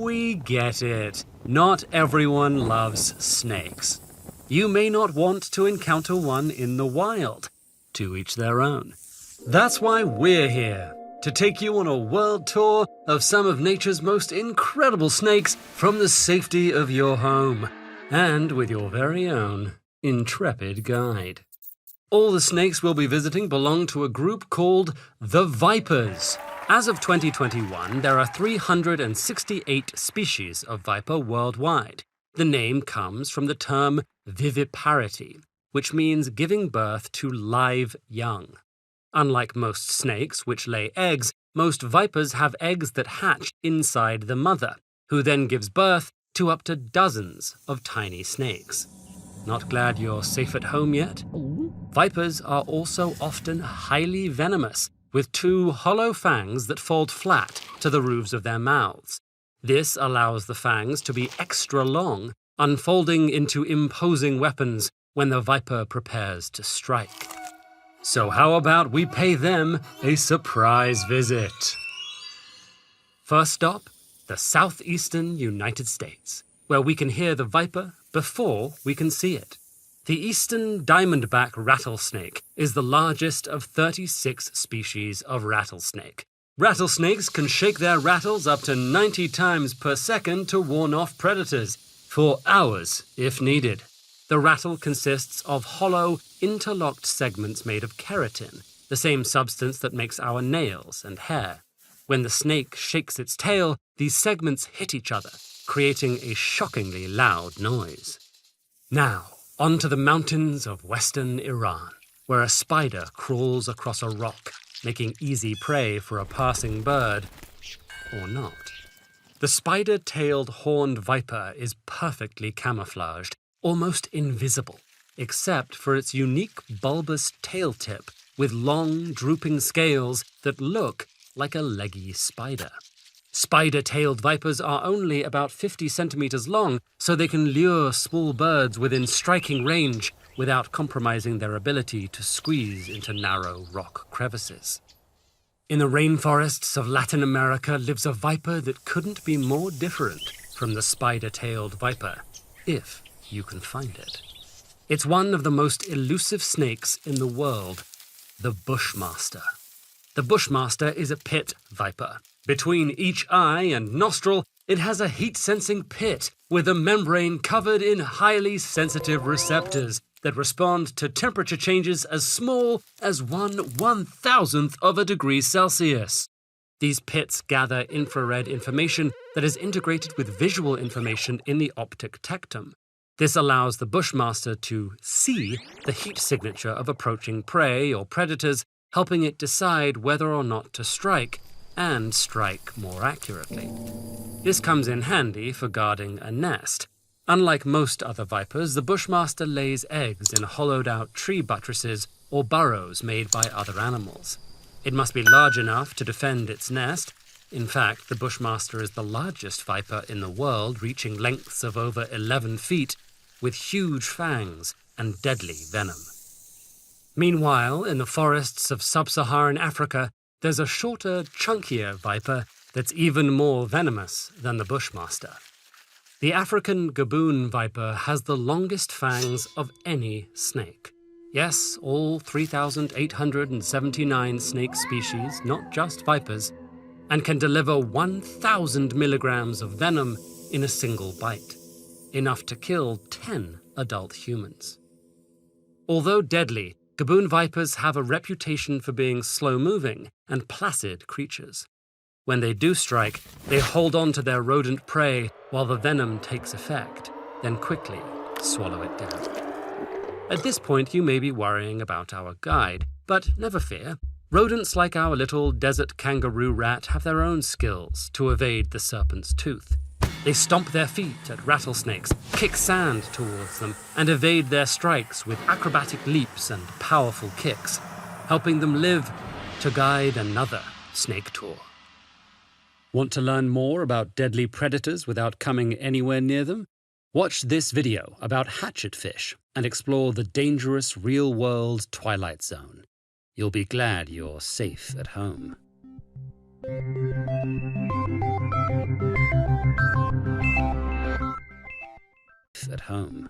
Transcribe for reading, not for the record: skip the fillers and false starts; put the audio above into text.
We get it. Not everyone loves snakes. You may not want to encounter one in the wild. To each their own. That's why we're here, to take you on a world tour of some of nature's most incredible snakes from the safety of your home, and with your very own intrepid guide. All the snakes we'll be visiting belong to a group called the vipers. As of 2021, there are 368 species of viper worldwide. The name comes from the term viviparity, which means giving birth to live young. Unlike most snakes, which lay eggs, most vipers have eggs that hatch inside the mother, who then gives birth to up to dozens of tiny snakes. Not glad you're safe at home yet? Vipers are also often highly venomous, with 2 hollow fangs that fold flat to the roofs of their mouths. This allows the fangs to be extra long, unfolding into imposing weapons when the viper prepares to strike. So how about we pay them a surprise visit? First stop, the southeastern United States, where we can hear the viper before we can see it. The eastern diamondback rattlesnake is the largest of 36 species of rattlesnake. Rattlesnakes can shake their rattles up to 90 times per second to warn off predators, for hours if needed. The rattle consists of hollow, interlocked segments made of keratin, the same substance that makes our nails and hair. When the snake shakes its tail, these segments hit each other, creating a shockingly loud noise. Now, onto the mountains of western Iran, where a spider crawls across a rock, making easy prey for a passing bird, or not. The spider-tailed horned viper is perfectly camouflaged, almost invisible, except for its unique bulbous tail tip with long, drooping scales that look like a leggy spider. Spider-tailed vipers are only about 50 centimeters long, so they can lure small birds within striking range without compromising their ability to squeeze into narrow rock crevices. In the rainforests of Latin America lives a viper that couldn't be more different from the spider-tailed viper, if you can find it. It's one of the most elusive snakes in the world, the bushmaster. The bushmaster is a pit viper. Between each eye and nostril, it has a heat-sensing pit with a membrane covered in highly sensitive receptors that respond to temperature changes as small as 1/1000th of a degree Celsius. These pits gather infrared information that is integrated with visual information in the optic tectum. This allows the bushmaster to see the heat signature of approaching prey or predators, helping it decide whether or not to strike, and strike more accurately. This comes in handy for guarding a nest. Unlike most other vipers, the bushmaster lays eggs in hollowed-out tree buttresses or burrows made by other animals. It must be large enough to defend its nest. In fact, the bushmaster is the largest viper in the world, reaching lengths of over 11 feet, with huge fangs and deadly venom. Meanwhile, in the forests of sub-Saharan Africa, there's a shorter, chunkier viper that's even more venomous than the bushmaster. The African gaboon viper has the longest fangs of any snake. Yes, all 3,879 snake species, not just vipers, and can deliver 1,000 milligrams of venom in a single bite, enough to kill 10 adult humans. Although deadly, gaboon vipers have a reputation for being slow-moving and placid creatures. When they do strike, they hold on to their rodent prey while the venom takes effect, then quickly swallow it down. At this point, you may be worrying about our guide, but never fear. Rodents like our little desert kangaroo rat have their own skills to evade the serpent's tooth. They stomp their feet at rattlesnakes, kick sand towards them, and evade their strikes with acrobatic leaps and powerful kicks, helping them live to guide another snake tour. Want to learn more about deadly predators without coming anywhere near them? Watch this video about hatchetfish and explore the dangerous real-world Twilight Zone. You'll be glad you're safe at home. At home.